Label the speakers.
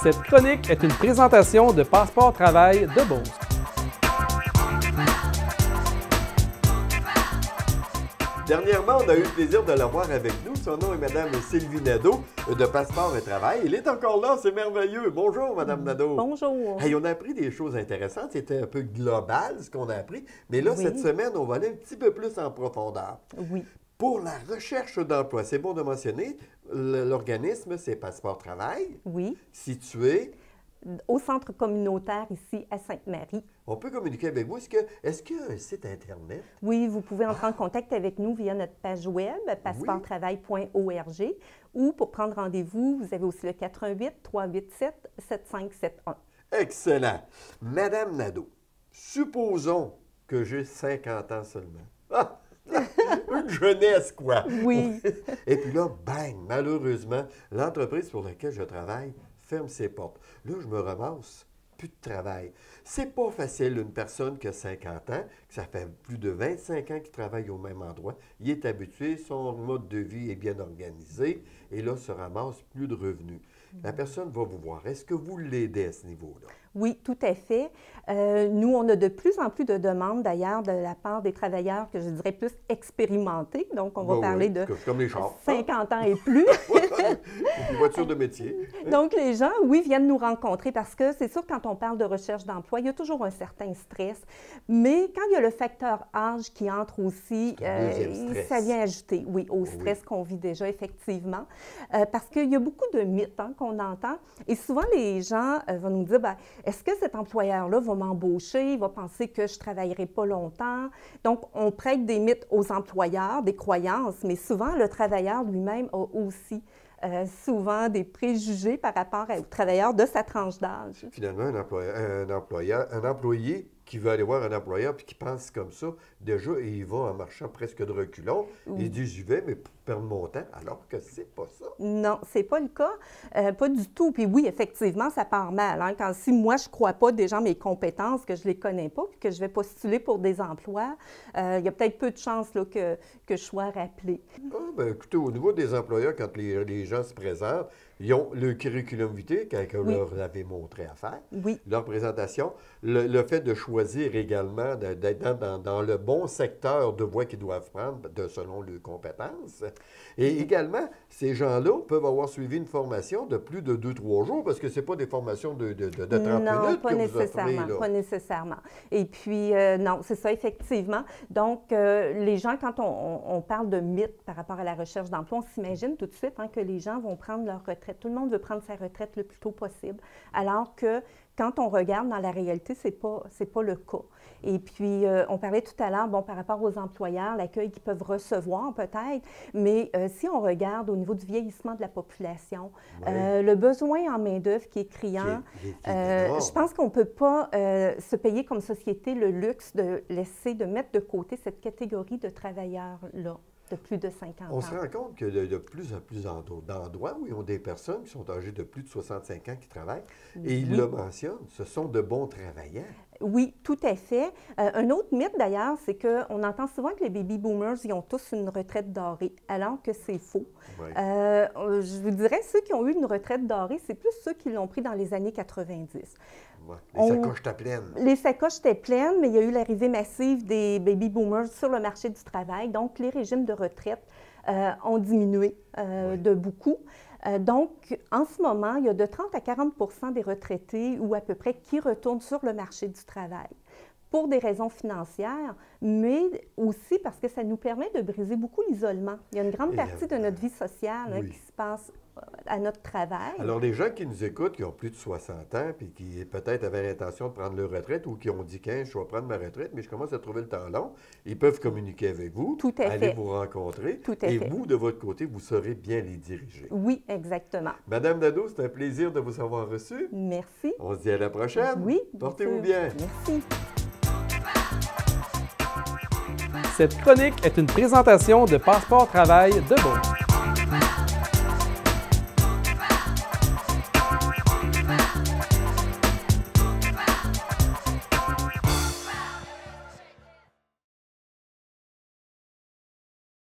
Speaker 1: Cette chronique est une présentation de Passeport Travail de Beauce.
Speaker 2: Dernièrement, on a eu le plaisir de l'avoir avec nous. Son nom est Mme Sylvie Nadeau de Passeport et Travail. Il est encore là, c'est merveilleux. Bonjour, Mme Nadeau.
Speaker 3: Bonjour.
Speaker 2: Hey, on a appris des choses intéressantes. C'était un peu global, ce qu'on a appris. Mais là, cette semaine, on va aller un petit peu plus en profondeur.
Speaker 3: Oui.
Speaker 2: Pour la recherche d'emploi, c'est bon de mentionner, l'organisme, c'est Passeport Travail.
Speaker 3: Oui.
Speaker 2: Situé
Speaker 3: au centre communautaire ici à Sainte-Marie.
Speaker 2: On peut communiquer avec vous. Est-ce qu'il y a un site Internet?
Speaker 3: Oui, vous pouvez entrer en contact avec nous via notre page web, passeporttravail.org, ou pour prendre rendez-vous, vous avez aussi le 418-387-7571.
Speaker 2: Excellent. Madame Nadeau, supposons que j'ai 50 ans seulement. Ah! Une jeunesse, quoi!
Speaker 3: Oui.
Speaker 2: Et puis là, bang! Malheureusement, l'entreprise pour laquelle je travaille ferme ses portes. Là, je me ramasse, plus de travail. C'est pas facile, une personne qui a 50 ans, que ça fait plus de 25 ans qu'il travaille au même endroit, il est habitué, son mode de vie est bien organisé, et là, se ramasse plus de revenus. La personne va vous voir. Est-ce que vous l'aidez à ce niveau-là?
Speaker 3: Oui, tout à fait. Nous, on a de plus en plus de demandes, d'ailleurs, de la part des travailleurs que je dirais plus expérimentés. Donc, on va parler de
Speaker 2: comme les chars.
Speaker 3: 50 ans et plus.
Speaker 2: Une voiture de métier.
Speaker 3: Donc, les gens, oui, viennent nous rencontrer parce que c'est sûr, quand on parle de recherche d'emploi, il y a toujours un certain stress. Mais quand il y a le facteur âge qui entre aussi, ça vient ajouter, oui, au stress qu'on vit déjà, effectivement. Parce qu'il y a beaucoup de mythes qu'on entend. Et souvent, les gens vont nous dire, est-ce que cet employeur-là va m'embaucher? Il va penser que je ne travaillerai pas longtemps. Donc, on prête des mythes aux employeurs, des croyances, mais souvent, le travailleur lui-même a aussi souvent des préjugés par rapport aux travailleurs de sa tranche d'âge.
Speaker 2: Finalement, un employé qui veut aller voir un employeur puis qui pense comme ça, déjà, et il va en marchant presque de reculons. Il dit, j'y vais, mais pour perdre mon temps, alors que c'est pas ça.
Speaker 3: Non, c'est pas le cas. Pas du tout. Puis oui, effectivement, ça part mal. Quand si moi, je crois pas déjà mes compétences, que je les connais pas, puis que je vais postuler pour des emplois, il y a peut-être peu de chances là, que je sois rappelée.
Speaker 2: Écoutez, au niveau des employeurs, quand les gens se présentent, ils ont le curriculum vitae que vous leur avez montré à faire, leur présentation, le fait de choisir également d'être dans le bon secteur de voie qu'ils doivent prendre selon leurs compétences. Et également, ces gens-là peuvent avoir suivi une formation de plus de 2-3 jours parce que ce n'est pas des formations de 30 minutes
Speaker 3: pas
Speaker 2: que
Speaker 3: nécessairement,
Speaker 2: vous offrez, là.
Speaker 3: pas nécessairement. Et puis, non, c'est ça, effectivement. Donc, les gens, quand on parle de mythes par rapport à la recherche d'emploi, on s'imagine tout de suite que les gens vont prendre leur retraite. Tout le monde veut prendre sa retraite le plus tôt possible, alors que quand on regarde dans la réalité, c'est pas le cas. Et puis, on parlait tout à l'heure, par rapport aux employeurs, l'accueil qu'ils peuvent recevoir peut-être, mais si on regarde au niveau du vieillissement de la population, le besoin en main-d'œuvre qui est criant, je pense qu'on ne peut pas se payer comme société le luxe de mettre de côté cette catégorie de travailleurs-là de plus de 50 ans.
Speaker 2: On se rend compte que de plus en plus d'endroits où ils ont des personnes qui sont âgées de plus de 65 ans qui travaillent, et ils le mentionnent, ce sont de bons travailleurs.
Speaker 3: Oui, tout à fait. Un autre mythe, d'ailleurs, c'est qu'on entend souvent que les baby boomers, ils ont tous une retraite dorée, alors que c'est faux. Je vous dirais, ceux qui ont eu une retraite dorée, c'est plus ceux qui l'ont pris dans les années 90.
Speaker 2: Les sacoches étaient pleines. Les
Speaker 3: sacoches étaient pleines, mais il y a eu l'arrivée massive des baby boomers sur le marché du travail. Donc, les régimes de retraite ont diminué de beaucoup. Donc, en ce moment, il y a de 30 à 40 des retraités ou à peu près qui retournent sur le marché du travail pour des raisons financières, mais aussi parce que ça nous permet de briser beaucoup l'isolement. Il y a une grande partie de notre vie sociale qui se passe à notre travail.
Speaker 2: Alors, les gens qui nous écoutent, qui ont plus de 60 ans, puis qui peut-être avaient l'intention de prendre leur retraite ou qui ont dit « je vais prendre ma retraite, mais je commence à trouver le temps long », ils peuvent communiquer avec vous, aller vous rencontrer, et vous, de votre côté, vous saurez bien les diriger.
Speaker 3: Oui, exactement.
Speaker 2: Madame Nadeau, c'est un plaisir de vous avoir reçu.
Speaker 3: Merci.
Speaker 2: On se dit à la prochaine.
Speaker 3: Oui.
Speaker 2: Portez-vous bien.
Speaker 3: Merci.
Speaker 1: Cette chronique est une présentation de Passeport Travail de Beauce.